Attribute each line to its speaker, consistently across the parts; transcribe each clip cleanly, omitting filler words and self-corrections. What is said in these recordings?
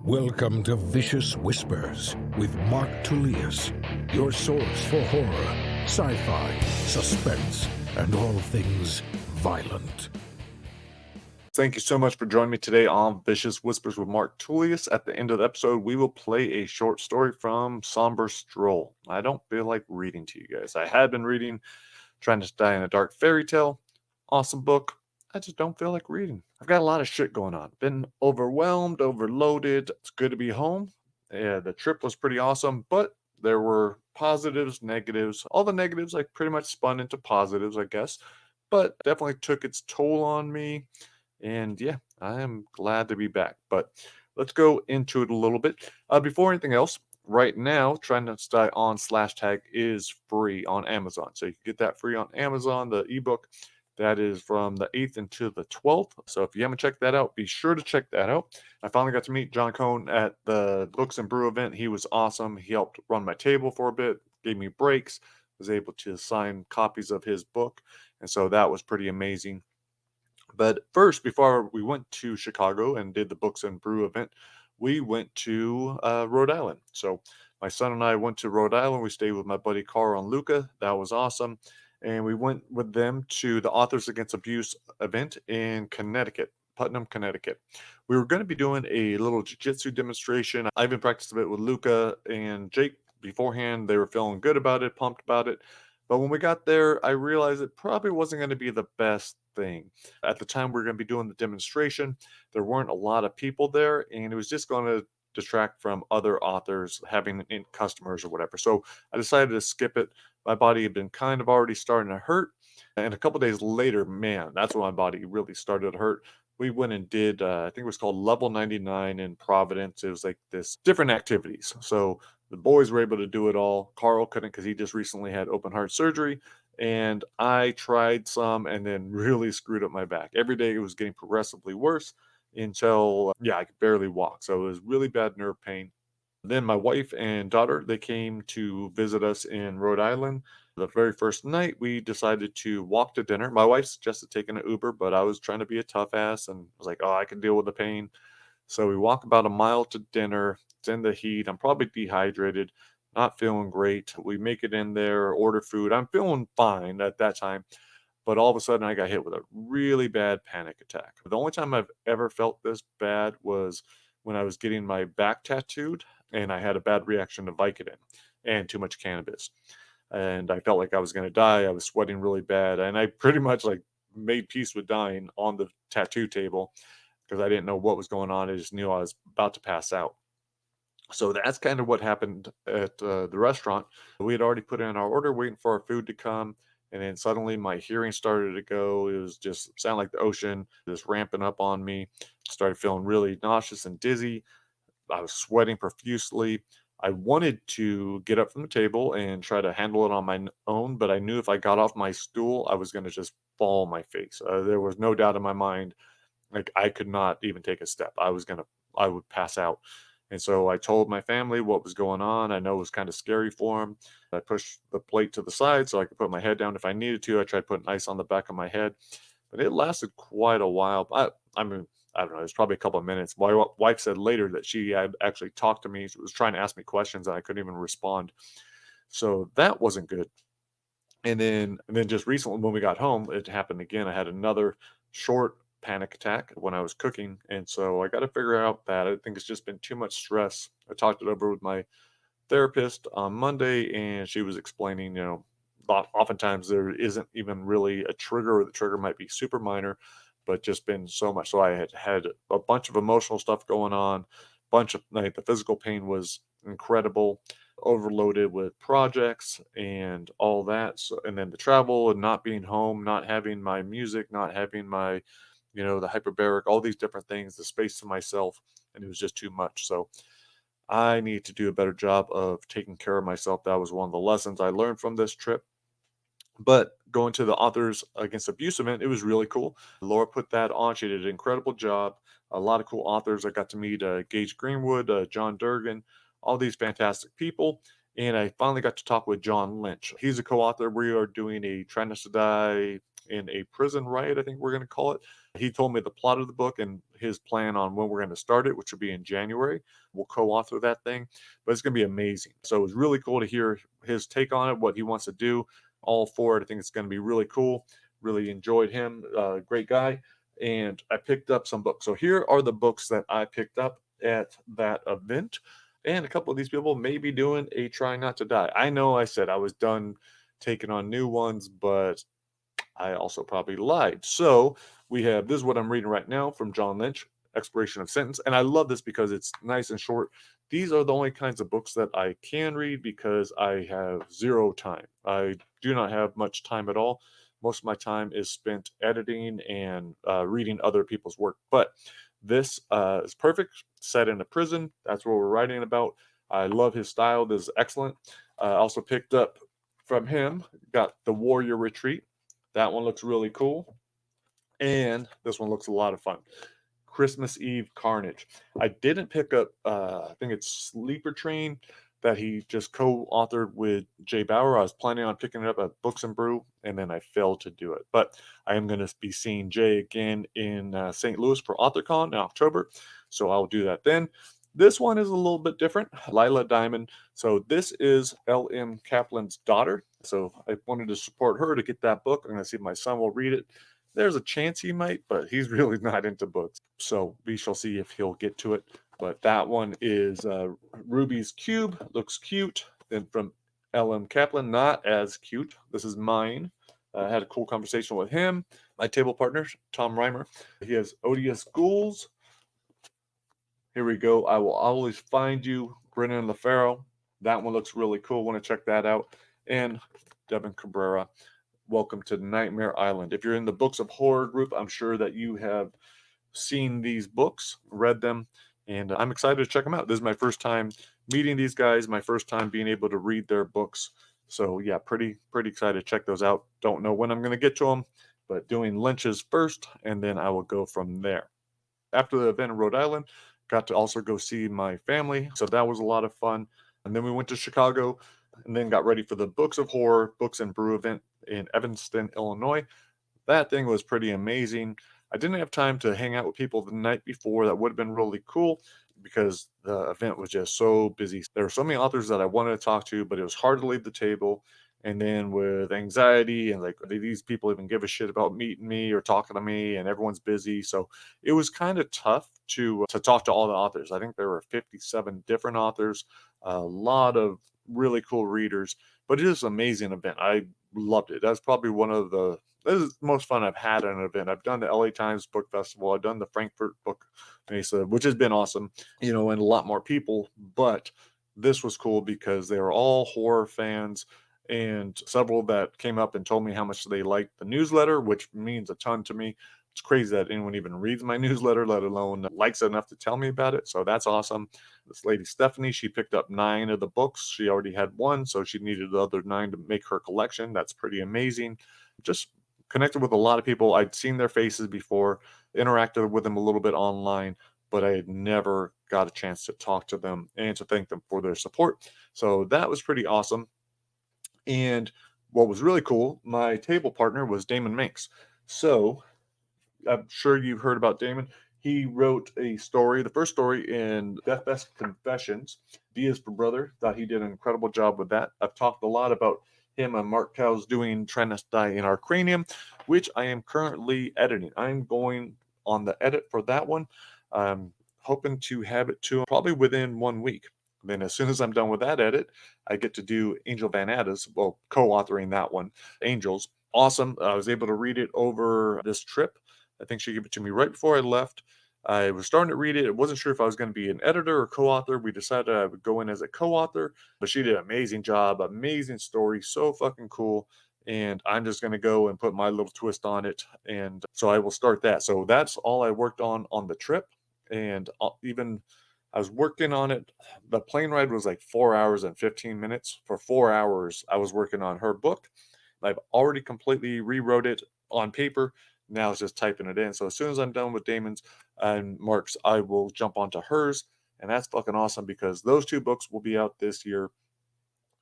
Speaker 1: Welcome to Vicious Whispers with Mark Tullius, your source for horror, sci-fi, suspense, and all things violent.
Speaker 2: Thank you so much for joining me today on Vicious Whispers with Mark Tullius. At the end of the episode, we will play a short story from Somber Stroll. I don't feel like reading to you guys. I had been reading Trying to Die in a Dark Fairy Tale. Awesome book. I just don't feel like reading. I've got a lot of shit going on. Been overwhelmed, overloaded. It's good to be home. Yeah, the trip was pretty awesome, but there were positives, negatives. All the negatives I pretty much spun into positives, I guess, but definitely took its toll on me. And yeah, I am glad to be back. But let's go into it a little bit. Before anything else, right now, Trying Not to Die on slash tag is free on Amazon. So you can get that free on Amazon, the ebook. That is from the 8th into the 12th. So if you haven't checked that out, be sure to check that out. I finally got to meet John Cohn at the Books and Brew event. He was awesome. He helped run my table for a bit, gave me breaks, was able to sign copies of his book. And so that was pretty amazing. But first, before we went to Chicago and did the Books and Brew event, we went to Rhode Island. So my son and I went to Rhode Island. We stayed with my buddy Carl and Luca. That was awesome. And we went with them to the Authors Against Abuse event in Connecticut, Putnam, Connecticut. We were going to be doing a little jiu-jitsu demonstration. I even practiced a bit with Luca and Jake beforehand. They were feeling good about it, pumped about it. But when we got there, I realized it probably wasn't going to be the best thing. At the time we were going to be doing the demonstration, there weren't a lot of people there, and it was just going to distract from other authors having customers or whatever. So I decided to skip it. My body had been kind of already starting to hurt. And a couple days later, man, that's when my body really started to hurt. We went and did, I think it was called Level 99 in Providence. It was like this different activities. So the boys were able to do it all. Carl couldn't because he just recently had open heart surgery. And I tried some and then really screwed up my back. Every day it was getting progressively worse until, yeah, I could barely walk. So it was really bad nerve pain. Then my wife and daughter, they came to visit us in Rhode Island. The very first night, we decided to walk to dinner. My wife suggested taking an Uber, but I was trying to be a tough ass and was like, oh, I can deal with the pain. So we walk about a mile to dinner. It's in the heat. I'm probably dehydrated, not feeling great. We make it in there, order food. I'm feeling fine at that time. But all of a sudden, I got hit with a really bad panic attack. The only time I've ever felt this bad was when I was getting my back tattooed and I had a bad reaction to Vicodin and too much cannabis. And I felt like I was going to die. I was sweating really bad. And I pretty much like made peace with dying on the tattoo table because I didn't know what was going on. I just knew I was about to pass out. So that's kind of what happened at the restaurant. We had already put in our order, waiting for our food to come. And then suddenly my hearing started to go. It was just sound like the ocean, just ramping up on me. Started feeling really nauseous and dizzy. I was sweating profusely. I wanted to get up from the table and try to handle it on my own, but I knew if I got off my stool, I was going to just fall on my face. There was no doubt in my mind, like I could not even take a step. I would pass out. And so I told my family what was going on. I know it was kind of scary for them. I pushed the plate to the side so I could put my head down if I needed to. I tried putting ice on the back of my head, but it lasted quite a while. I mean, I don't know, it was probably a couple of minutes. My wife said later that she had actually talked to me. She was trying to ask me questions and I couldn't even respond. So that wasn't good. And then just recently when we got home, it happened again. I had another short panic attack when I was cooking. And so I got to figure out that I think it's just been too much stress. I talked it over with my therapist on Monday and she was explaining, oftentimes there isn't even really a trigger or the trigger might be super minor, but just been so much. So I had a bunch of emotional stuff going on, bunch of like the physical pain was incredible, overloaded with projects and all that. So, and then the travel and not being home, not having my music, not having my, the hyperbaric, all these different things, the space to myself, and it was just too much. So I need to do a better job of taking care of myself. That was one of the lessons I learned from this trip. But going to the Authors Against Abuse event, it was really cool. Laura put that on. She did an incredible job. A lot of cool authors. I got to meet Gage Greenwood, John Durgan, all these fantastic people. And I finally got to talk with John Lynch. He's a co-author. We are doing a Trying Not to Die in a Prison Riot, I think we're going to call it. He told me the plot of the book and his plan on when we're going to start it, which will be in January. We'll co-author that thing, but it's going to be amazing. So it was really cool to hear his take on it, what he wants to do. All for it. I think it's going to be really cool. Really enjoyed him. Great guy. And I picked up some books. So here are the books that I picked up at that event. And a couple of these people may be doing a Try Not to Die. I know I said I was done taking on new ones, but I also probably lied. So we have this is what I'm reading right now from John Lynch, Expiration of Sentence. And I love this because it's nice and short. These are the only kinds of books that I can read because I have zero time. I do not have much time at all. Most of my time is spent editing and reading other people's work. But this is perfect, set in a prison. That's what we're writing about. I love his style. This is excellent. I also picked up from him, got The Warrior Retreat. That one looks really cool. And this one looks a lot of fun. Christmas Eve Carnage. I didn't pick up, I think it's Sleeper Train that he just co-authored with Jay Bauer. I was planning on picking it up at Books and Brew, and then I failed to do it. But I am going to be seeing Jay again in St. Louis for AuthorCon in October, so I'll do that then. This one is a little bit different. Lila Diamond. So this is L.M. Kaplan's daughter. So I wanted to support her to get that book. I'm going to see if my son will read it. There's a chance he might, but he's really not into books. So we shall see if he'll get to it. But that one is Ruby's Cube. Looks cute. Then from L.M. Kaplan, not as cute. This is mine. I had a cool conversation with him. My table partner, Tom Reimer. He has Odious Ghouls. Here we go. I will always find you. Brennan and LaFaro. That one looks really cool. Want to check that out. And Devin Cabrera. Welcome to Nightmare Island. If you're in the Books of Horror group, I'm sure that you have seen these books, read them, and I'm excited to check them out. This is my first time meeting these guys, my first time being able to read their books. So yeah, pretty excited to check those out. Don't know when I'm going to get to them, but doing Lynch's first, and then I will go from there. After the event in Rhode Island, got to also go see my family, so that was a lot of fun. And then we went to Chicago, and then got ready for the Books of Horror, Books and Brew event in Evanston, Illinois. That thing was pretty amazing. I didn't have time to hang out with people the night before. That would have been really cool because the event was just so busy. There were so many authors that I wanted to talk to, but it was hard to leave the table. And then with anxiety and like, do these people even give a shit about meeting me or talking to me? And everyone's busy. So it was kind of tough to talk to all the authors. I think there were 57 different authors, a lot of really cool readers, but it is an amazing event. I loved it. That's probably one of the this is the most fun I've had at an event. I've done the LA Times Book Festival. I've done the Frankfurt Book Mesa, which has been awesome, and a lot more people. But this was cool because they were all horror fans, and several that came up and told me how much they liked the newsletter, which means a ton to me. It's crazy that anyone even reads my newsletter, let alone likes it enough to tell me about it. So that's awesome. This lady, Stephanie, she picked up 9 of the books. She already had one, so she needed the other 9 to make her collection. That's pretty amazing. Just connected with a lot of people. I'd seen their faces before, interacted with them a little bit online, but I had never got a chance to talk to them and to thank them for their support. So that was pretty awesome. And what was really cool, my table partner was Damon Manx. So I'm sure you've heard about Damon. He wrote a story, the first story in Deathbed Confessions, D is for Brother. Thought he did an incredible job with that. I've talked a lot about him and Mark Cow's doing Try Not to Die in Our Cranium, which I am currently editing. I'm going on the edit for that one. I'm hoping to have it to probably within 1 week. Then as soon as I'm done with that edit, I get to do Angel Van Addis, well, co-authoring that one, Angels. Awesome. I was able to read it over this trip. I think she gave it to me right before I left. I was starting to read it. I wasn't sure if I was going to be an editor or co-author. We decided I would go in as a co-author, but she did an amazing job, amazing story, so fucking cool. And I'm just going to go and put my little twist on it. And so I will start that. So that's all I worked on the trip. And even I was working on it. The plane ride was like 4 hours and 15 minutes. For 4 hours, I was working on her book. I've already completely rewrote it on paper. Now it's just typing it in. So as soon as I'm done with Damon's and Mark's, I will jump onto hers. And that's fucking awesome because those 2 books will be out this year.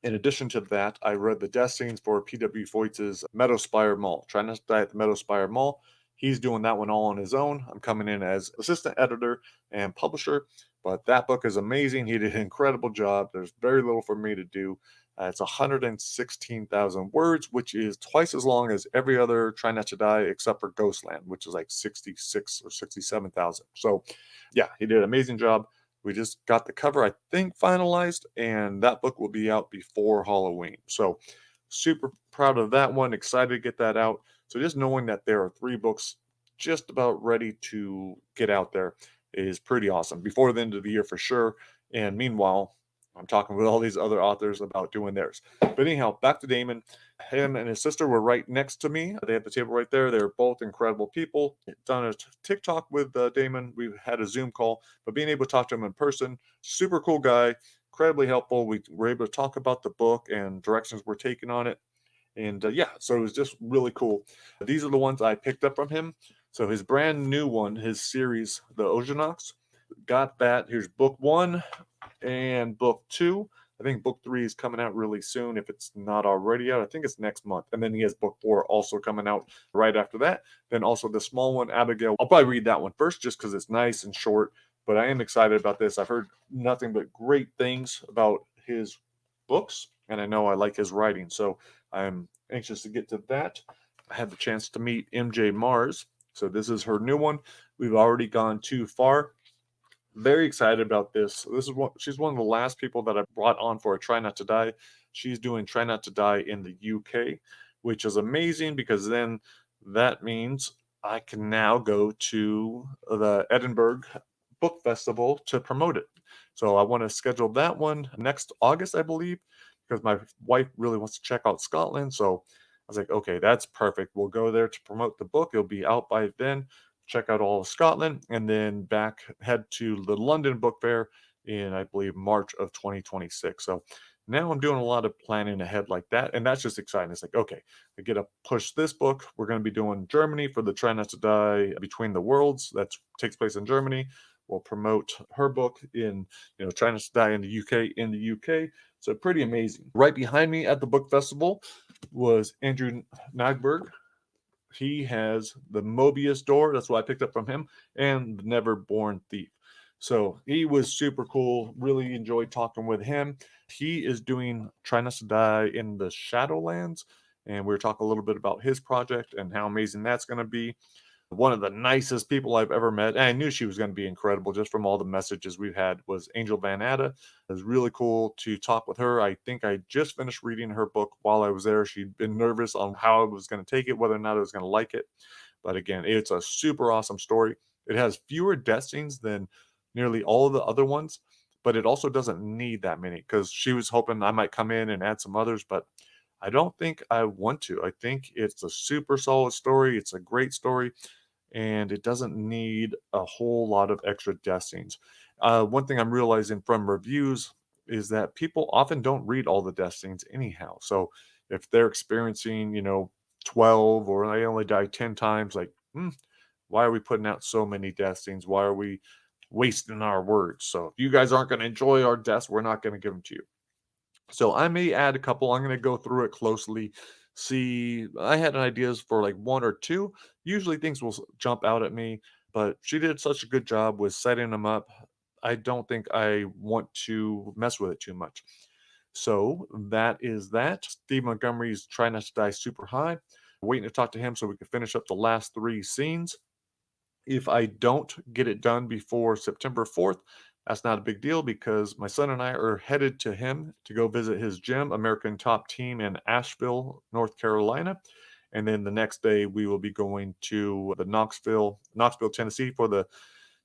Speaker 2: In addition to that, I read the death scenes for P.W. Foyt's Meadowspire Mall. Try Not to Die at the Meadowspire Mall. He's doing that one all on his own. I'm coming in as assistant editor and publisher, but that book is amazing. He did an incredible job. There's very little for me to do. It's 116,000 words, which is twice as long as every other Try Not to Die except for Ghostland, which is like 66 or 67,000. So, yeah, he did an amazing job. We just got the cover, I think, finalized, and that book will be out before Halloween. So, super proud of that one. Excited to get that out. So, just knowing that there are 3 books just about ready to get out there is pretty awesome before the end of the year for sure. And meanwhile, I'm talking with all these other authors about doing theirs. But anyhow, back to Damon. Him and his sister were right next to me. They had the table right there. They're both incredible people. Done a TikTok with Damon. We had a Zoom call, but being able to talk to him in person, super cool guy, incredibly helpful. We were able to talk about the book and directions we're taking on it. And yeah, so it was just really cool. These are the ones I picked up from him. So his brand new one, his series, The Ojonox, got that. Here's book 1 and book 2. I think book 3 is coming out really soon if it's not already out. I think it's next month. And then he has book 4 also coming out right after that. Then also the small one, Abigail. I'll probably read that one first just because it's nice and short. But I am excited about this. I've heard nothing but great things about his books, and I know I like his writing. So I'm anxious to get to that. I had the chance to meet MJ Mars. So this is her new one. We've already gone too far. Very excited about this. She's one of the last people that I brought on for a Try Not to Die. She's doing Try Not to Die in the UK, which is amazing because then that means I can now go to the Edinburgh Book Festival to promote it. So I want to schedule that one next August, I believe, because my wife really wants to check out Scotland. So I was like, okay, that's perfect. We'll go there to promote the book. It'll be out by then. Check out all of Scotland, and then head to the London Book Fair in, I believe, March of 2026. So now I'm doing a lot of planning ahead like that, and that's just exciting. It's like, okay, I get to push this book. We're going to be doing Germany for the Try Not to Die Between the Worlds. That takes place in Germany. We'll promote her book in, Try Not to Die in the UK. So pretty amazing. Right behind me at the book festival was Andrew Nagberg. He has the Mobius door. That's what I picked up from him, and the Never Born Thief. So he was super cool. Really enjoyed talking with him. He is doing Try Not to Die in the Shadowlands, and we were talking a little bit about his project and how amazing that's going to be. One of the nicest people I've ever met. And I knew she was going to be incredible just from all the messages we've had was Angel Van Atta. It was really cool to talk with her. I think I just finished reading her book while I was there. She'd been nervous on how I was going to take it, whether or not I was going to like it. But again, it's a super awesome story. It has fewer death scenes than nearly all of the other ones, but it also doesn't need that many because she was hoping I might come in and add some others, but I don't think I want to. I think it's a super solid story. It's a great story and it doesn't need a whole lot of extra death scenes. One thing I'm realizing from reviews is that people often don't read all the death scenes anyhow. So if they're experiencing, 12 or they only die 10 times, like, why are we putting out so many death scenes? Why are we wasting our words? So if you guys aren't going to enjoy our deaths, we're not going to give them to you. So I may add a couple. I'm going to go through it closely. See, I had ideas for like 1 or 2. Usually things will jump out at me, but she did such a good job with setting them up. I don't think I want to mess with it too much. So that is that. Steve Montgomery's Try Not to Die Super High. Waiting to talk to him so we can finish up the last 3 scenes. If I don't get it done before September 4th, that's not a big deal because my son and I are headed to him to go visit his gym, American Top Team in Asheville, North Carolina. And then the next day we will be going to the Knoxville, Tennessee for the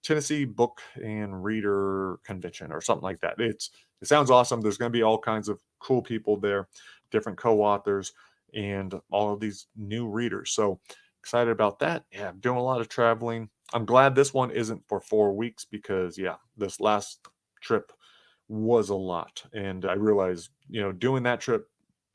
Speaker 2: Tennessee Book and Reader Convention or something like that. It sounds awesome. There's going to be all kinds of cool people there, different co-authors, and all of these new readers. So excited about that. Yeah, I'm doing a lot of traveling. I'm glad this one isn't for 4 weeks because, yeah, this last trip was a lot. And I realized, doing that trip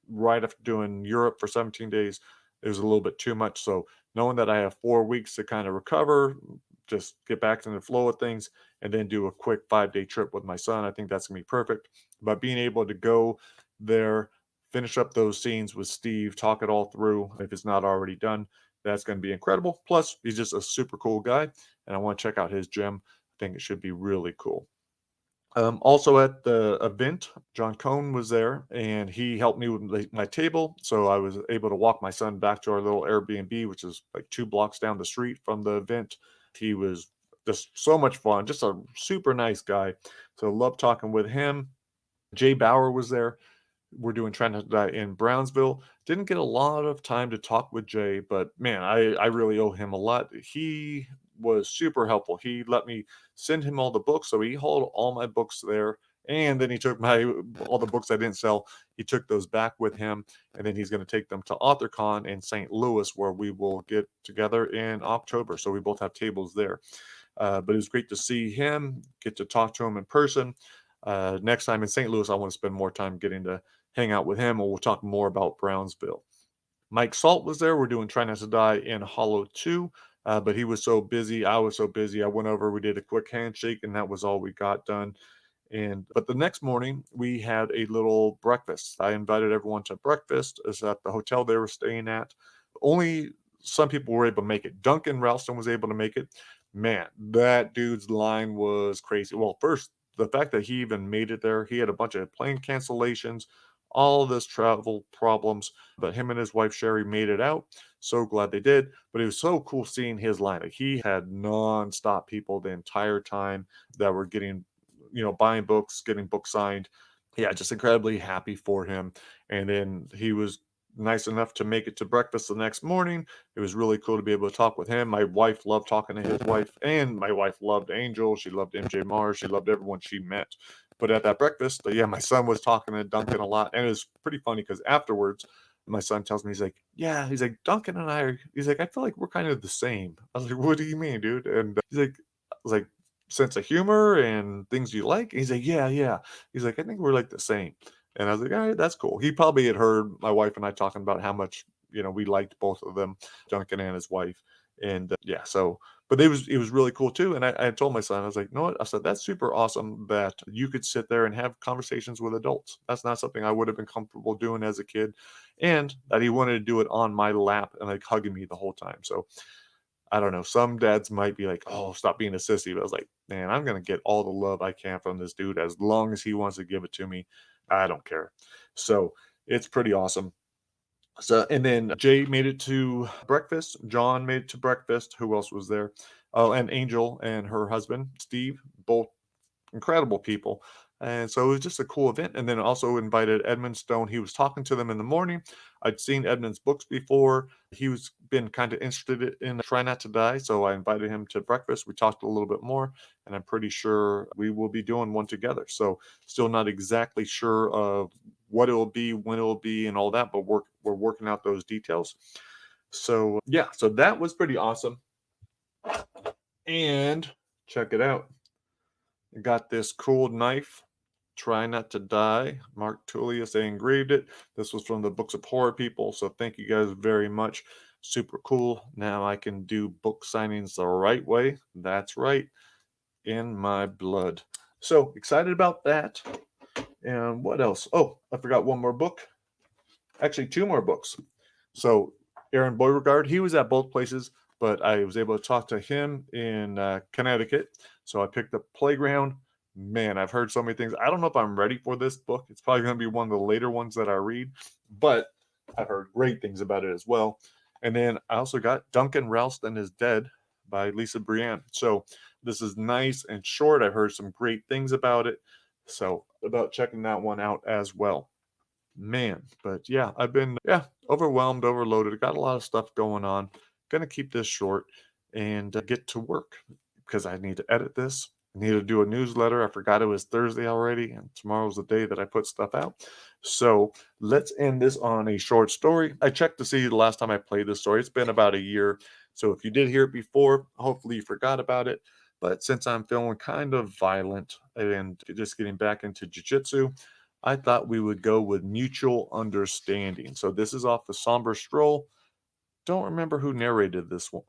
Speaker 2: right after doing Europe for 17 days, it was a little bit too much. So knowing that I have 4 weeks to kind of recover, just get back in the flow of things, and then do a quick 5-day trip with my son, I think that's going to be perfect. But being able to go there, finish up those scenes with Steve, talk it all through if it's not already done, That's going to be incredible. Plus, he's just a super cool guy, and I want to check out his gym. I think it should be really cool. Also at the event, John Cohn was there and he helped me with my table. So I was able to walk my son back to our little Airbnb, which is like 2 blocks down the street from the event. He was just so much fun, just a super nice guy. So love talking with him. Jay Bauer was there. We're doing Trying Not to Die in Brownsville. Didn't get a lot of time to talk with Jay, but man, I really owe him a lot. He was super helpful. He let me send him all the books, so he hauled all my books there. And then he took my all the books I didn't sell. He took those back with him, and then he's going to take them to AuthorCon in St. Louis, where we will get together in October. So we both have tables there. But it was great to see him, get to talk to him in person. Next time in St. Louis, I want to spend more time getting to hang out with him, and we'll talk more about Brownsville. Mike Salt was there. We're doing Try Not to Die in Hollow 2, but he was so busy. I was so busy. I went over, we did a quick handshake, and that was all we got done. But the next morning, we had a little breakfast. I invited everyone to breakfast. It's at the hotel they were staying at. Only some people were able to make it. Duncan Ralston was able to make it. Man, that dude's line was crazy. Well, first, the fact that he even made it there, he had a bunch of plane cancellations, all this travel problems, but him and his wife Sherry made it out. So glad they did. But it was so cool seeing his line. Like, he had nonstop people the entire time that were getting, buying books, getting books signed. Yeah, just incredibly happy for him. And then he was nice enough to make it to breakfast the next morning. It was really cool to be able to talk with him. My wife loved talking to his wife, and my wife loved Angel. She loved MJ Mars. She loved everyone she met. But at that breakfast, yeah, my son was talking to Duncan a lot. And it was pretty funny because afterwards, my son tells me, he's like, yeah, he's like, Duncan and he's like, I feel like we're kind of the same. I was like, what do you mean, dude? And he's like, I was like, sense of humor and things you like. And he's like, yeah, yeah. He's like, I think we're like the same. And I was like, all right, that's cool. He probably had heard my wife and I talking about how much, we liked both of them, Duncan and his wife. And yeah, so, but it was really cool too. And I told my son, I was like, you know what? I said, that's super awesome that you could sit there and have conversations with adults. That's not something I would have been comfortable doing as a kid. And that he wanted to do it on my lap and like hugging me the whole time. So I don't know. Some dads might be like, "Oh, stop being a sissy." But I was like, "Man, I'm gonna get all the love I can from this dude as long as he wants to give it to me. I don't care." So it's pretty awesome. So and then Jay made it to breakfast. John made it to breakfast. Who else was there? Oh, and Angel and her husband Steve, both incredible people. And so it was just a cool event. And then also invited Edmund Stone. He was talking to them in the morning. I'd seen Edmund's books before. He was been kind of interested in Try Not to Die. So I invited him to breakfast. We talked a little bit more, and I'm pretty sure we will be doing one together. So still not exactly sure of what it will be, when it will be, and all that, but we're working out those details. So yeah, so that was pretty awesome. And check it out. I got this cool knife, Try Not to Die. Mark Tullius, they engraved it. This was from the Books of Horror people. So thank you guys very much. Super cool. Now I can do book signings the right way. That's right. In my blood. So excited about that. And what else? Oh, I forgot one more book. Actually, 2 more books. So Aaron Beauregard, he was at both places, but I was able to talk to him in Connecticut. So I picked up Playground. Man, I've heard so many things. I don't know if I'm ready for this book. It's probably going to be one of the later ones that I read, but I've heard great things about it as well. And then I also got Duncan Ralston is Dead by Lisa Brienne. So this is nice and short. I've heard some great things about it. So about checking that one out as well. Man, but yeah, I've been overwhelmed, overloaded. Got a lot of stuff going on. Gonna keep this short and get to work because I need to edit this. I need to do a newsletter. I forgot it was Thursday already, and tomorrow's the day that I put stuff out. So let's end this on a short story. I checked to see the last time I played this story. It's been about a year. So if you did hear it before, hopefully you forgot about it. But since I'm feeling kind of violent and just getting back into jujitsu, I thought we would go with Mutual Understanding. So this is off the Somber Stroll. Don't remember who narrated this one.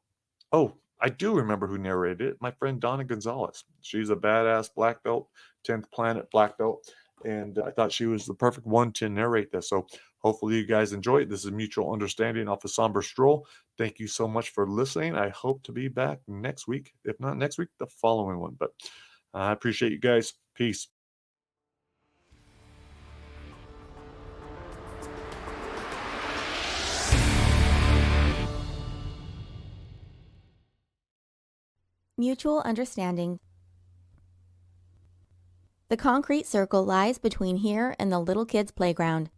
Speaker 2: Oh, I do remember who narrated it. My friend Donna Gonzalez. She's a badass black belt, 10th planet black belt. and I thought she was the perfect one to narrate this. So hopefully you guys enjoy it. This is Mutual Understanding off the Somber Stroll. Thank you so much for listening. I hope to be back next week. If not next week, the following one. But I appreciate you guys. Peace.
Speaker 3: Mutual Understanding. The concrete circle lies between here and the little kids' playground.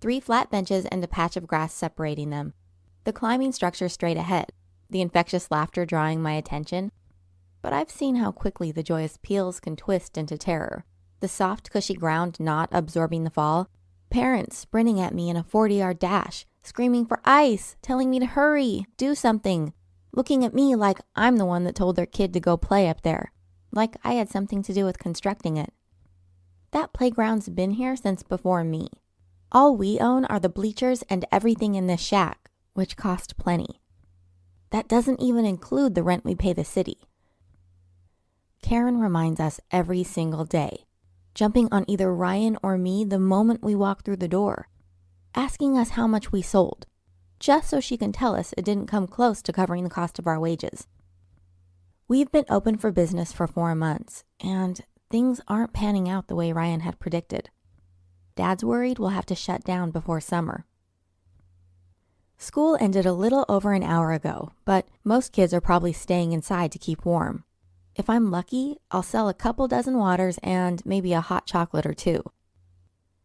Speaker 3: 3 flat benches and a patch of grass separating them. The climbing structure straight ahead, the infectious laughter drawing my attention. But I've seen how quickly the joyous peals can twist into terror. The soft, cushy ground not absorbing the fall. Parents sprinting at me in a 40-yard dash, screaming for ice, telling me to hurry, do something. Looking at me like I'm the one that told their kid to go play up there, like I had something to do with constructing it. That playground's been here since before me. All we own are the bleachers and everything in this shack, which cost plenty. That doesn't even include the rent we pay the city. Karen reminds us every single day, jumping on either Ryan or me the moment we walk through the door, asking us how much we sold, just so she can tell us it didn't come close to covering the cost of our wages. We've been open for business for 4 months, and things aren't panning out the way Ryan had predicted. Dad's worried we'll have to shut down before summer. School ended a little over an hour ago, but most kids are probably staying inside to keep warm. If I'm lucky, I'll sell a couple dozen waters and maybe a hot chocolate or 2.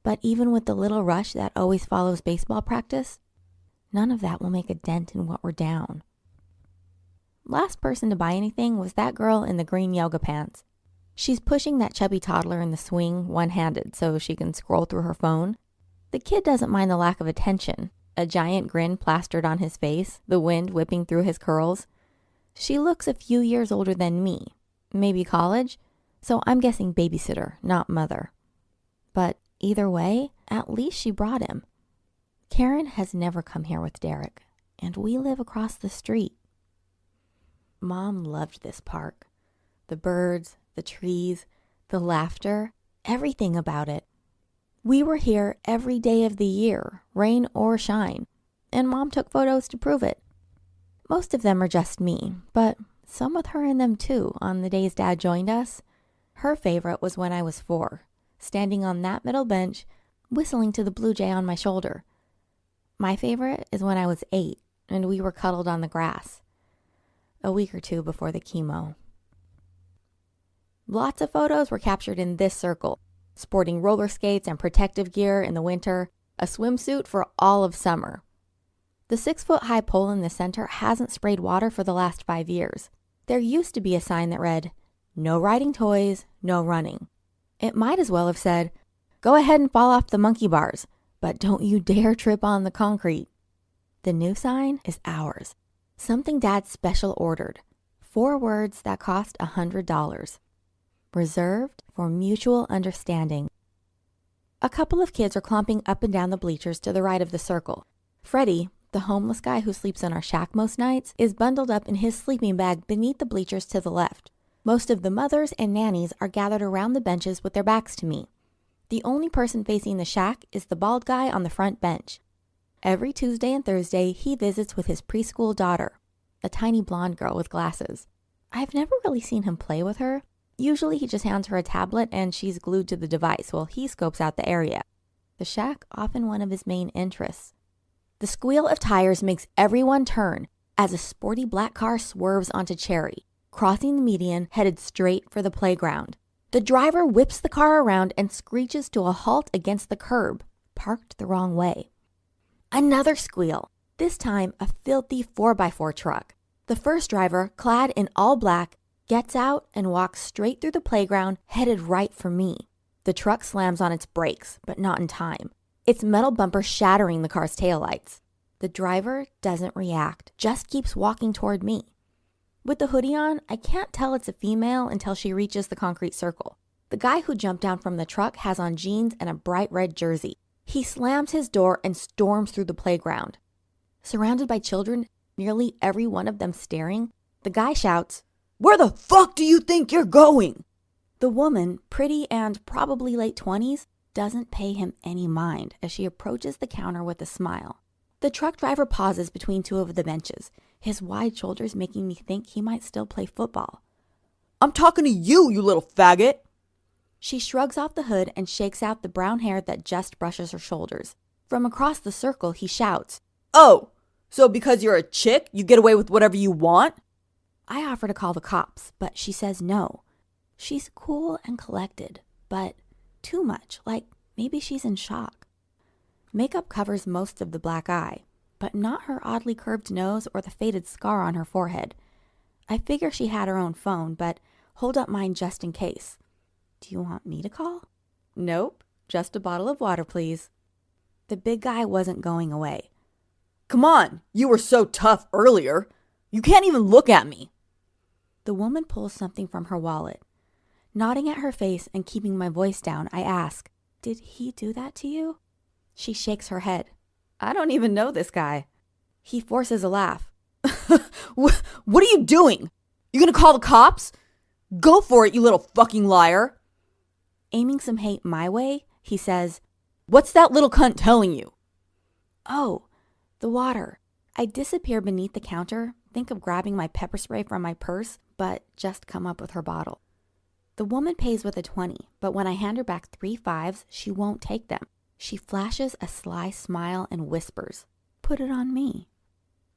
Speaker 3: But even with the little rush that always follows baseball practice, none of that will make a dent in what we're down. Last person to buy anything was that girl in the green yoga pants. She's pushing that chubby toddler in the swing one-handed so she can scroll through her phone. The kid doesn't mind the lack of attention, a giant grin plastered on his face, the wind whipping through his curls. She looks a few years older than me, maybe college, so I'm guessing babysitter, not mother. But either way, at least she brought him. Karen has never come here with Derek, and we live across the street. Mom loved this park. The birds, the trees, the laughter, everything about it. We were here every day of the year, rain or shine, and Mom took photos to prove it. Most of them are just me, but some with her in them too on the days Dad joined us. Her favorite was when I was 4, standing on that middle bench, whistling to the blue jay on my shoulder. My favorite is when I was 8 and we were cuddled on the grass, a week or 2 before the chemo. Lots of photos were captured in this circle, sporting roller skates and protective gear in the winter, a swimsuit for all of summer. The 6-foot-high pole in the center hasn't sprayed water for the last 5 years. There used to be a sign that read, "No riding toys, no running." It might as well have said, "Go ahead and fall off the monkey bars, but don't you dare trip on the concrete." The new sign is ours. Something Dad special ordered. 4 words that cost $100. Reserved for mutual understanding. A couple of kids are clomping up and down the bleachers to the right of the circle. Freddie, the homeless guy who sleeps in our shack most nights, is bundled up in his sleeping bag beneath the bleachers to the left. Most of the mothers and nannies are gathered around the benches with their backs to me. The only person facing the shack is the bald guy on the front bench. Every Tuesday and Thursday, he visits with his preschool daughter, a tiny blonde girl with glasses. I've never really seen him play with her. Usually he just hands her a tablet and she's glued to the device while he scopes out the area. The shack often one of his main interests. The squeal of tires makes everyone turn as a sporty black car swerves onto Cherry, crossing the median, headed straight for the playground. The driver whips the car around and screeches to a halt against the curb, parked the wrong way. Another squeal, this time a filthy 4x4 truck. The first driver, clad in all black, gets out and walks straight through the playground, headed right for me. The truck slams on its brakes, but not in time, its metal bumper shattering the car's taillights. The driver doesn't react, just keeps walking toward me. With the hoodie on, I can't tell it's a female until she reaches the concrete circle. The guy who jumped down from the truck has on jeans and a bright red jersey. He slams his door and storms through the playground. Surrounded by children, nearly every one of them staring, the guy shouts, "Where the fuck do you think you're going?" The woman, pretty and probably late 20s, doesn't pay him any mind as she approaches the counter with a smile. The truck driver pauses between two of the benches, his wide shoulders making me think he might still play football. "I'm talking to you, you little faggot!" She shrugs off the hood and shakes out the brown hair that just brushes her shoulders. From across the circle, he shouts, "Oh, so because you're a chick, you get away with whatever you want?" I offer to call the cops, but she says no. She's cool and collected, but too much, like maybe she's in shock. Makeup covers most of the black eye, but not her oddly curved nose or the faded scar on her forehead. I figure she had her own phone, but hold up mine just in case. "Do you want me to call?" "Nope, just a bottle of water, please." The big guy wasn't going away. "Come on, you were so tough earlier. You can't even look at me." The woman pulls something from her wallet. Nodding at her face and keeping my voice down, I ask, "Did he do that to you?" She shakes her head. "I don't even know this guy." He forces a laugh. What are you doing? You gonna call the cops? Go for it, you little fucking liar." Aiming some hate my way, he says, "What's that little cunt telling you?" Oh, the water. I disappear beneath the counter, think of grabbing my pepper spray from my purse, but just come up with her bottle. The woman pays with a 20, but when I hand her back 3 5s, she won't take them. She flashes a sly smile and whispers, "Put it on me."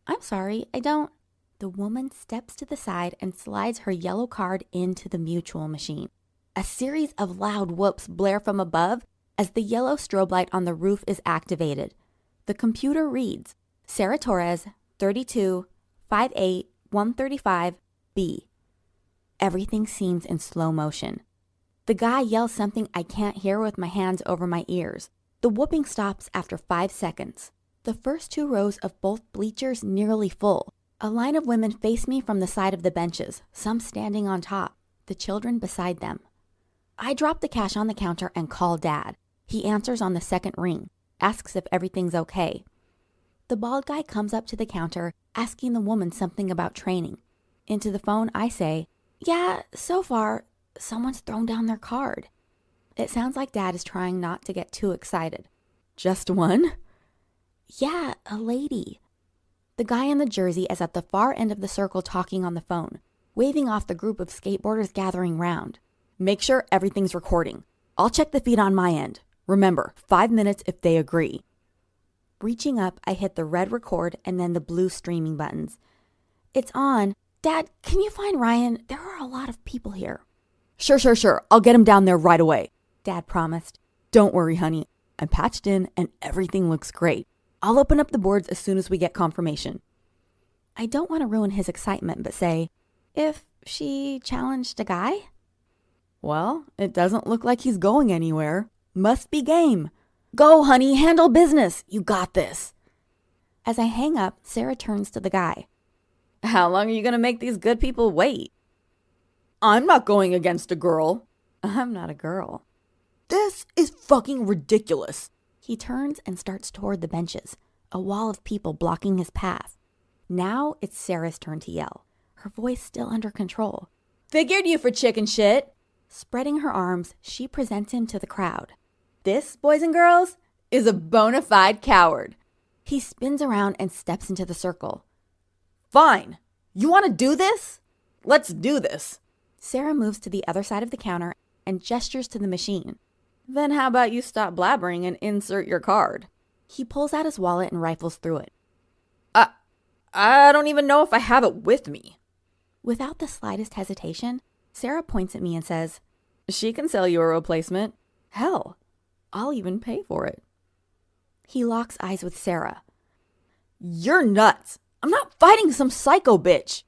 Speaker 3: "I'm sorry, I don't." The woman steps to the side and slides her yellow card into the mutual machine. A series of loud whoops blare from above as the yellow strobe light on the roof is activated. The computer reads, Sarah Torres, 32, 5'8", 135, B. Everything seems in slow motion. The guy yells something I can't hear with my hands over my ears. The whooping stops after 5 seconds. The first 2 rows of both bleachers nearly full. A line of women face me from the side of the benches, some standing on top, the children beside them. I drop the cash on the counter and call Dad. He answers on the second ring, asks if everything's okay. The bald guy comes up to the counter, asking the woman something about training. Into the phone, I say, "Yeah, so far, someone's thrown down their card." It sounds like Dad is trying not to get too excited. "Just one?" "Yeah, a lady." The guy in the jersey is at the far end of the circle talking on the phone, waving off the group of skateboarders gathering round. "Make sure everything's recording. I'll check the feed on my end. Remember, 5 minutes if they agree." Reaching up, I hit the red record and then the blue streaming buttons. "It's on. Dad, can you find Ryan? There are a lot of people here." Sure. I'll get him down there right away," Dad promised. "Don't worry, honey. I'm patched in and everything looks great. I'll open up the boards as soon as we get confirmation." I don't want to ruin his excitement, but say, "If she challenged a guy?" "Well, it doesn't look like he's going anywhere. Must be game. Go, honey, handle business. You got this." As I hang up, Sarah turns to the guy. "How long are you going to make these good people wait?" "I'm not going against a girl." "I'm not a girl." "This is fucking ridiculous." He turns and starts toward the benches, a wall of people blocking his path. Now it's Sarah's turn to yell, her voice still under control. "Figured you for chicken shit." Spreading her arms, she presents him to the crowd. "This, boys and girls, is a bona fide coward." He spins around and steps into the circle. "Fine. You want to do this? Let's do this." Sarah moves to the other side of the counter and gestures to the machine. "Then how about you stop blabbering and insert your card?" He pulls out his wallet and rifles through it. I don't even know if I have it with me." Without the slightest hesitation, Sarah points at me and says, "She can sell you a replacement. Hell, I'll even pay for it." He locks eyes with Sarah. "You're nuts. I'm not fighting some psycho bitch."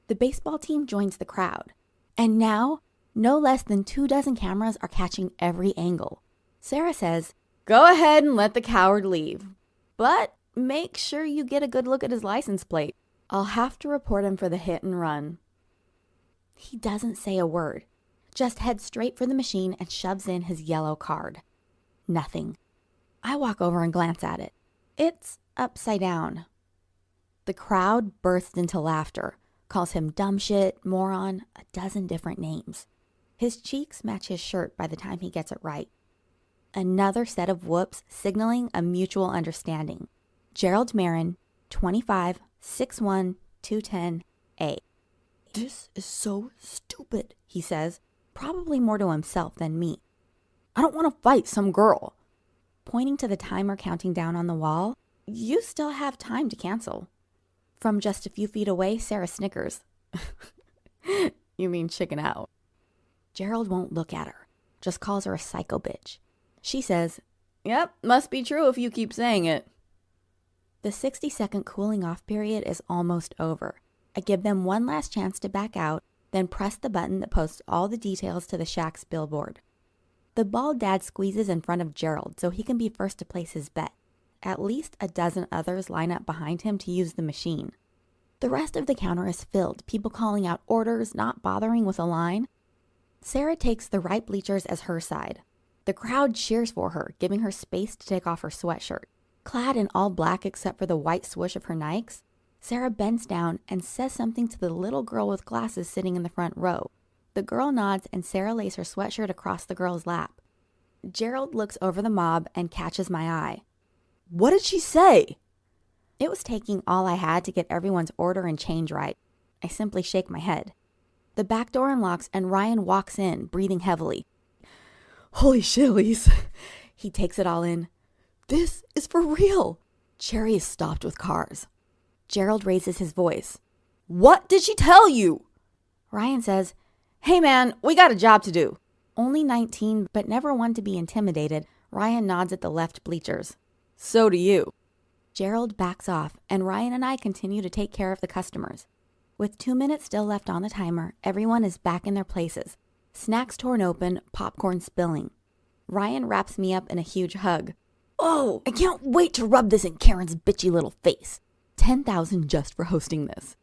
Speaker 3: The baseball team joins the crowd. And now, no less than 24 cameras are catching every angle. Sarah says, "Go ahead and let the coward leave. But make sure you get a good look at his license plate. I'll have to report him for the hit and run." He doesn't say a word, just heads straight for the machine and shoves in his yellow card. Nothing. I walk over and glance at it. It's upside down. The crowd bursts into laughter, calls him dumb shit, moron, a dozen different names. His cheeks match his shirt by the time he gets it right. Another set of whoops signaling a mutual understanding. Gerald Marin, 25, 6'1", 210A. This is so stupid, he says, probably more to himself than me. I don't want to fight some girl. Pointing to the timer counting down on the wall, you still have time to cancel. From just a few feet away, Sarah snickers. You mean chicken out. Gerald won't look at her, just calls her a psycho bitch. She says, "Yep, must be true if you keep saying it." The 60-second cooling off period is almost over. I give them one last chance to back out, then press the button that posts all the details to the Shack's billboard. The bald dad squeezes in front of Gerald so he can be first to place his bet. At least a dozen others line up behind him to use the machine. The rest of the counter is filled, people calling out orders, not bothering with a line. Sarah takes the right bleachers as her side. The crowd cheers for her, giving her space to take off her sweatshirt. Clad in all black except for the white swoosh of her Nikes, Sarah bends down and says something to the little girl with glasses sitting in the front row. The girl nods and Sarah lays her sweatshirt across the girl's lap. Gerald looks over the mob and catches my eye. "What did she say?" It was taking all I had to get everyone's order and change right. I simply shake my head. The back door unlocks and Ryan walks in, breathing heavily. "Holy shit, Elise." He takes it all in. "This is for real." Cherry is stopped with cars. Gerald raises his voice. "What did she tell you?" Ryan says, "Hey man, we got a job to do." Only 19, but never one to be intimidated, Ryan nods at the left bleachers. "So do you." Gerald backs off, and Ryan and I continue to take care of the customers. With 2 minutes still left on the timer, everyone is back in their places. Snacks torn open, popcorn spilling. Ryan wraps me up in a huge hug. "Oh, I can't wait to rub this in Karen's bitchy little face. 10,000 just for hosting this."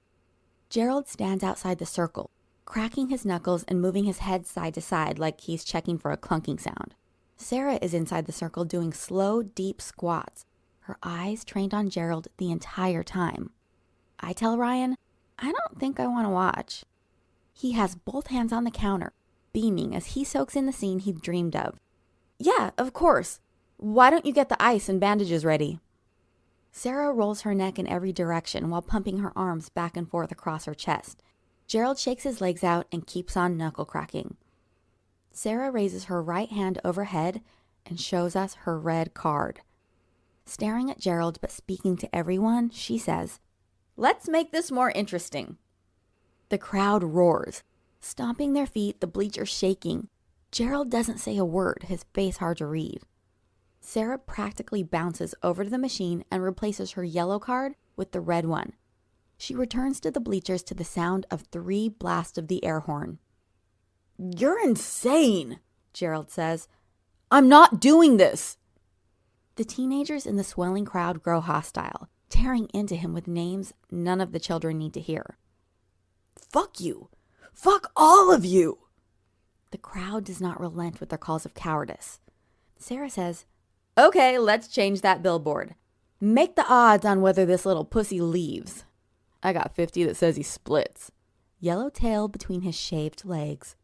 Speaker 3: Gerald stands outside the circle, cracking his knuckles and moving his head side to side like he's checking for a clunking sound. Sarah is inside the circle doing slow, deep squats, her eyes trained on Gerald the entire time. I tell Ryan, I don't think I want to watch. He has both hands on the counter, beaming as he soaks in the scene he'd dreamed of. "Yeah, of course. Why don't you get the ice and bandages ready?" Sarah rolls her neck in every direction while pumping her arms back and forth across her chest. Gerald shakes his legs out and keeps on knuckle cracking. Sarah raises her right hand overhead and shows us her red card. Staring at Gerald but speaking to everyone, she says, "Let's make this more interesting." The crowd roars, stomping their feet, the bleachers shaking. Gerald doesn't say a word, his face hard to read. Sarah practically bounces over to the machine and replaces her yellow card with the red one. She returns to the bleachers to the sound of 3 blasts of the air horn. "You're insane," Gerald says. "I'm not doing this." The teenagers in the swelling crowd grow hostile, tearing into him with names none of the children need to hear. "Fuck you! Fuck all of you!" The crowd does not relent with their calls of cowardice. Sarah says, "Okay, let's change that billboard. Make the odds on whether this little pussy leaves." I got 50 that says he splits. Yellow tail between his shaved legs.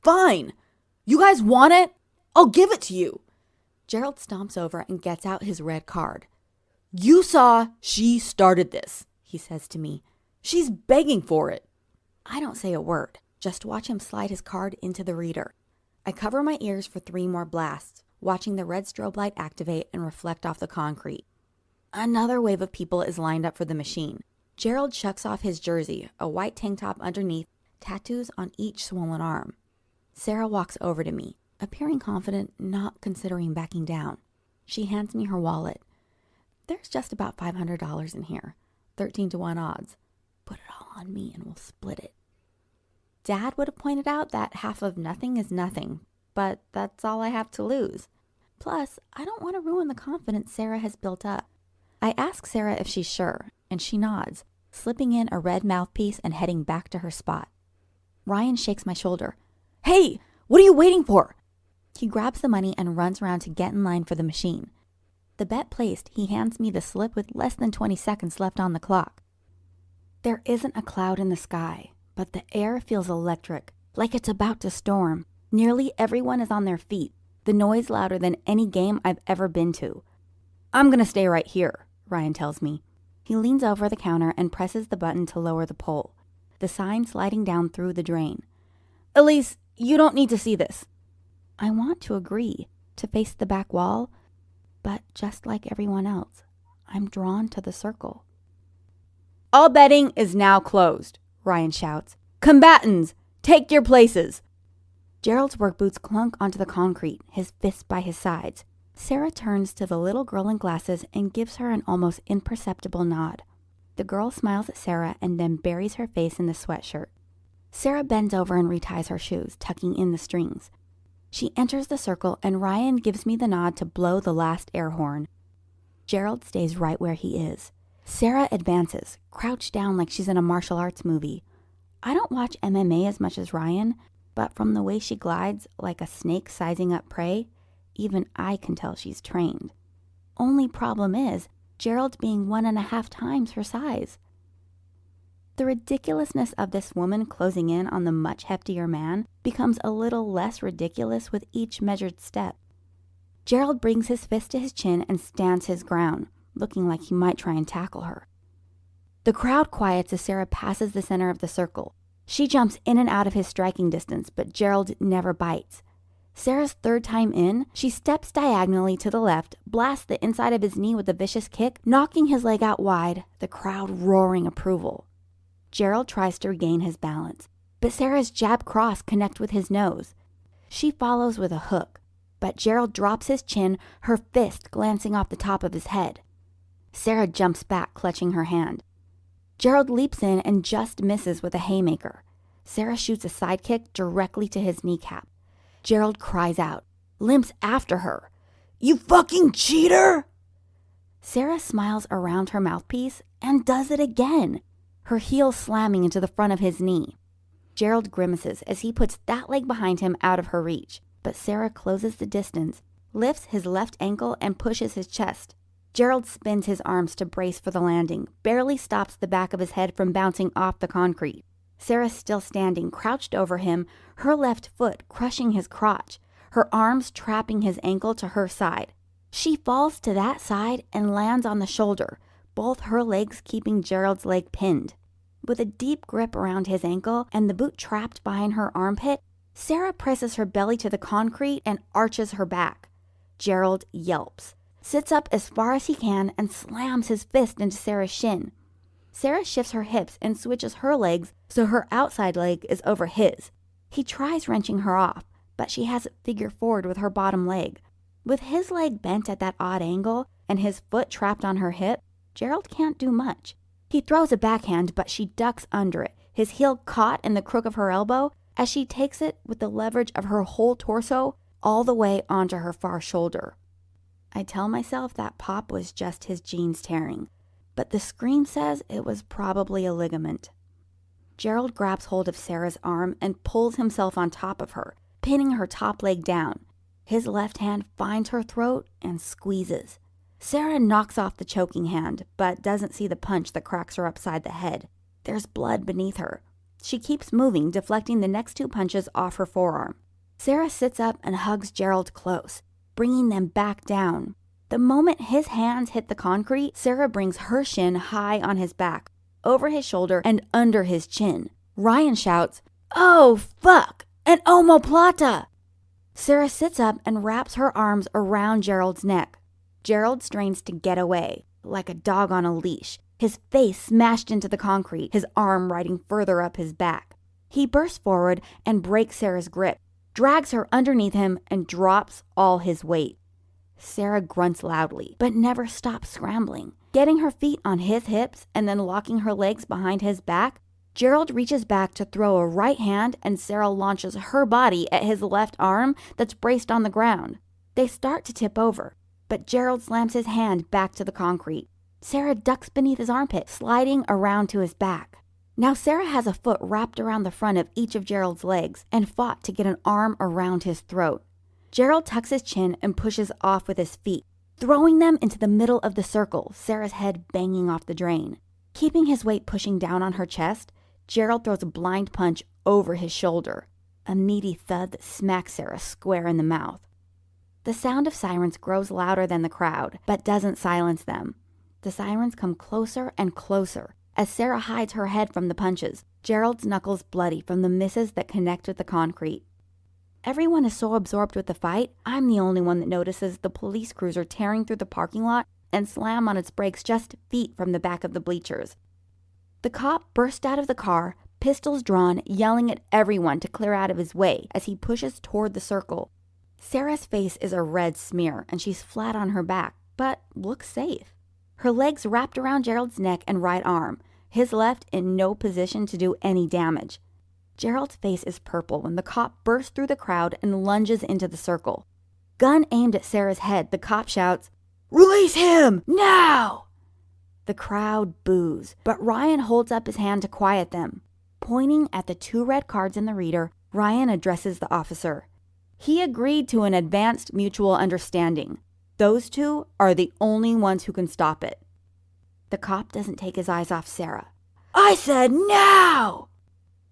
Speaker 3: "Fine! You guys want it? I'll give it to you." Gerald stomps over and gets out his red card. "You saw she started this," he says to me. "She's begging for it." I don't say a word, just watch him slide his card into the reader. I cover my ears for 3 more blasts, watching the red strobe light activate and reflect off the concrete. Another wave of people is lined up for the machine. Gerald shucks off his jersey, a white tank top underneath, tattoos on each swollen arm. Sarah walks over to me, appearing confident, not considering backing down. She hands me her wallet. "There's just about $500 in here, 13-to-1 odds. Put it all on me and we'll split it." Dad would have pointed out that half of nothing is nothing, but that's all I have to lose. Plus, I don't want to ruin the confidence Sarah has built up. I ask Sarah if she's sure, and she nods, slipping in a red mouthpiece and heading back to her spot. Ryan shakes my shoulder. "Hey, what are you waiting for?" He grabs the money and runs around to get in line for the machine. The bet placed, he hands me the slip with less than 20 seconds left on the clock. There isn't a cloud in the sky, but the air feels electric, like it's about to storm. Nearly everyone is on their feet.
Speaker 4: the noise louder than any game I've ever been to. "I'm gonna stay right here," Ryan tells me. He leans over the counter and presses the button to lower the pole, the sign sliding down through the drain. "Elise, you don't need to see this." I want to agree, to face the back wall, but just like everyone else, I'm drawn to the circle. "All betting is now closed," Ryan shouts. "Combatants, take your places." Gerald's work boots clunk onto the concrete, his fists by his sides. Sarah turns to the little girl in glasses and gives her an almost imperceptible nod. The girl smiles at Sarah and then buries her face in the sweatshirt. Sarah bends over and reties her shoes, tucking in the strings. She enters the circle and Ryan gives me the nod to blow the last air horn. Gerald stays right where he is. Sarah advances, crouched down like she's in a martial arts movie. I don't watch MMA as much as Ryan, but from the way she glides like a snake sizing up prey, even I can tell she's trained. Only problem is, Gerald's being 1.5 times her size. The ridiculousness of this woman closing in on the much heftier man becomes a little less ridiculous with each measured step. Gerald brings his fist to his chin and stands his ground, looking like he might try and tackle her. The crowd quiets as Sarah passes the center of the circle. She jumps in and out of his striking distance, but Gerald never bites. Sarah's third time in, she steps diagonally to the left, blasts the inside of his knee with a vicious kick, knocking his leg out wide, the crowd roaring approval. Gerald tries to regain his balance, but Sarah's jab cross connects with his nose. She follows with a hook, but Gerald drops his chin, her fist glancing off the top of his head. Sarah jumps back, clutching her hand. Gerald leaps in and just misses with a haymaker. Sarah shoots a sidekick directly to his kneecap. Gerald cries out, limps after her. "You fucking cheater!" Sarah smiles around her mouthpiece and does it again, her heel slamming into the front of his knee. Gerald grimaces as he puts that leg behind him out of her reach, but Sarah closes the distance, lifts his left ankle and pushes his chest. Gerald spins his arms to brace for the landing, barely stops the back of his head from bouncing off the concrete. Sarah's still standing, crouched over him, her left foot crushing his crotch, her arms trapping his ankle to her side. She falls to that side and lands on the shoulder, both her legs keeping Gerald's leg pinned. With a deep grip around his ankle and the boot trapped behind her armpit, Sarah presses her belly to the concrete and arches her back. Gerald yelps, sits up as far as he can and slams his fist into Sarah's shin. Sarah shifts her hips and switches her legs so her outside leg is over his. He tries wrenching her off, but she has it figure forward with her bottom leg. With his leg bent at that odd angle and his foot trapped on her hip, Gerald can't do much. He throws a backhand, but she ducks under it, his heel caught in the crook of her elbow as she takes it with the leverage of her whole torso all the way onto her far shoulder. I tell myself that pop was just his jeans tearing, but the screen says it was probably a ligament. Gerald grabs hold of Sarah's arm and pulls himself on top of her, pinning her top leg down. His left hand finds her throat and squeezes. Sarah knocks off the choking hand, but doesn't see the punch that cracks her upside the head. There's blood beneath her. She keeps moving, deflecting the next 2 punches off her forearm. Sarah sits up and hugs Gerald close, bringing them back down. The moment his hands hit the concrete, Sarah brings her shin high on his back, over his shoulder and under his chin. Ryan shouts, "Oh, fuck! An omoplata!" Sarah sits up and wraps her arms around Gerald's neck. Gerald strains to get away, like a dog on a leash, his face smashed into the concrete, his arm riding further up his back. He bursts forward and breaks Sarah's grip, drags her underneath him, and drops all his weight. Sarah grunts loudly, but never stops scrambling. Getting her feet on his hips and then locking her legs behind his back, Gerald reaches back to throw a right hand and Sarah launches her body at his left arm that's braced on the ground. They start to tip over, but Gerald slams his hand back to the concrete. Sarah ducks beneath his armpit, sliding around to his back. Now Sarah has a foot wrapped around the front of each of Gerald's legs and fought to get an arm around his throat. Gerald tucks his chin and pushes off with his feet, throwing them into the middle of the circle, Sarah's head banging off the drain. Keeping his weight pushing down on her chest, Gerald throws a blind punch over his shoulder, a meaty thud that smacks Sarah square in the mouth. The sound of sirens grows louder than the crowd, but doesn't silence them. The sirens come closer and closer as Sarah hides her head from the punches, Gerald's knuckles bloody from the misses that connect with the concrete. Everyone is so absorbed with the fight, I'm the only one that notices the police cruiser tearing through the parking lot and slam on its brakes just feet from the back of the bleachers. The cop burst out of the car, pistols drawn, yelling at everyone to clear out of his way as he pushes toward the circle. Sarah's face is a red smear and she's flat on her back, but looks safe. Her legs wrapped around Gerald's neck and right arm, his left in no position to do any damage. Gerald's face is purple when the cop bursts through the crowd and lunges into the circle. Gun aimed at Sarah's head, the cop shouts, "Release him! Now!" The crowd boos, but Ryan holds up his hand to quiet them. Pointing at the 2 red cards in the reader, Ryan addresses the officer. He agreed to an advanced mutual understanding. Those 2 are the only ones who can stop it. The cop doesn't take his eyes off Sarah. "I said now!"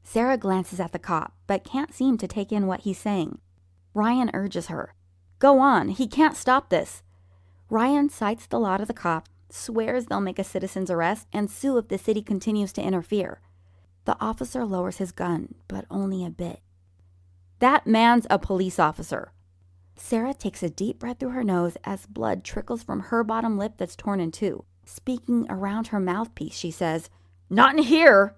Speaker 4: Sarah glances at the cop, but can't seem to take in what he's saying. Ryan urges her. "Go on, he can't stop this." Ryan cites the lot of the cop, swears they'll make a citizen's arrest, and sue if the city continues to interfere. The officer lowers his gun, but only a bit. "That man's a police officer." Sarah takes a deep breath through her nose as blood trickles from her bottom lip that's torn in 2. Speaking around her mouthpiece, she says, "Not in here!"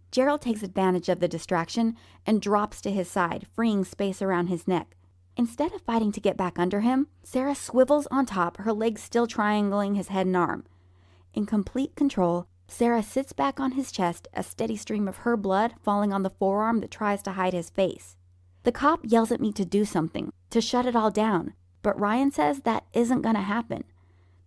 Speaker 4: Gerald takes advantage of the distraction and drops to his side, freeing space around his neck. Instead of fighting to get back under him, Sarah swivels on top, her legs still triangling his head and arm. In complete control, Sarah sits back on his chest, a steady stream of her blood falling on the forearm that tries to hide his face. The cop yells at me to do something, to shut it all down, but Ryan says that isn't going to happen.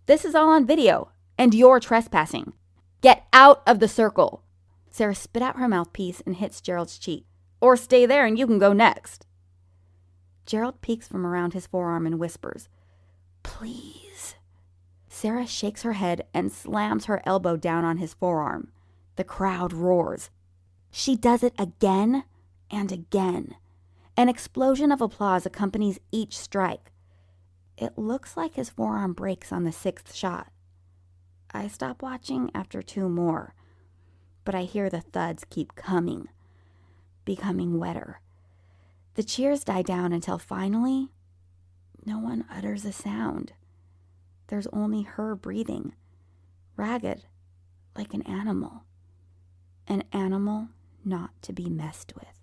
Speaker 4: "This is all on video, and you're trespassing. Get out of the circle." Sarah spit out her mouthpiece and hits Gerald's cheek. "Or stay there and you can go next." Gerald peeks from around his forearm and whispers, "Please." Sarah shakes her head and slams her elbow down on his forearm. The crowd roars. She does it again and again. An explosion of applause accompanies each strike. It looks like his forearm breaks on the 6th shot. I stop watching after 2 more, but I hear the thuds keep coming, becoming wetter. The cheers die down until finally, no one utters a sound. There's only her breathing, ragged, like an animal not to be messed with.